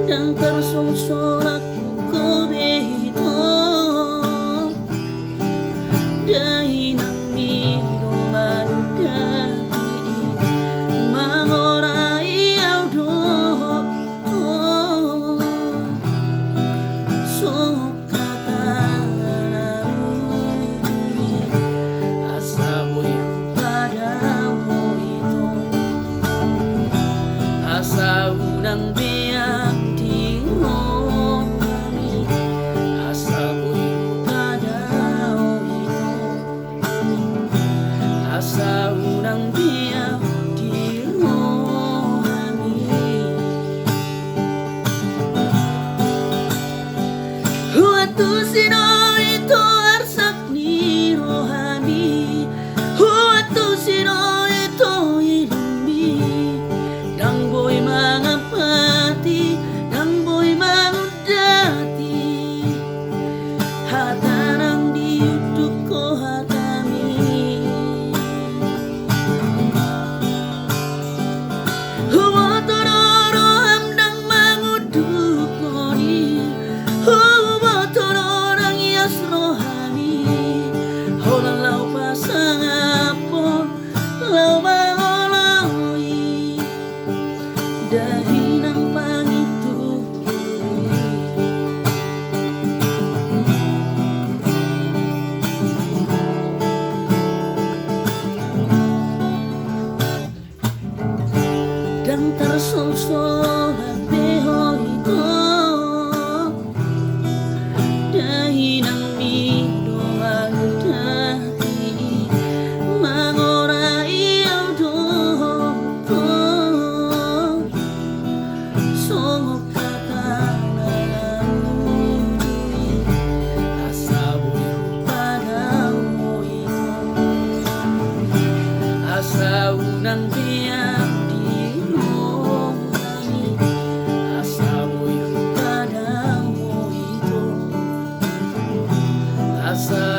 Dan tersorak ko behito dahil nang miro magkati mangoray do so katanami asaboy padamu ito asa unang biyak sa unang biyak di rohani. Huwatu sino ito arsak ni rohani, huwatu sino ito ilumi, nang boy mga pati, nang boy mga dati, hatanang diuduk ko dahil ng pangituloy. Dan tersongsor beho ito dahil ng mido magdati mangoray ang doto songok katanami asaboy padamu ito asa unang biyak di rohani asaboy padamu ito asa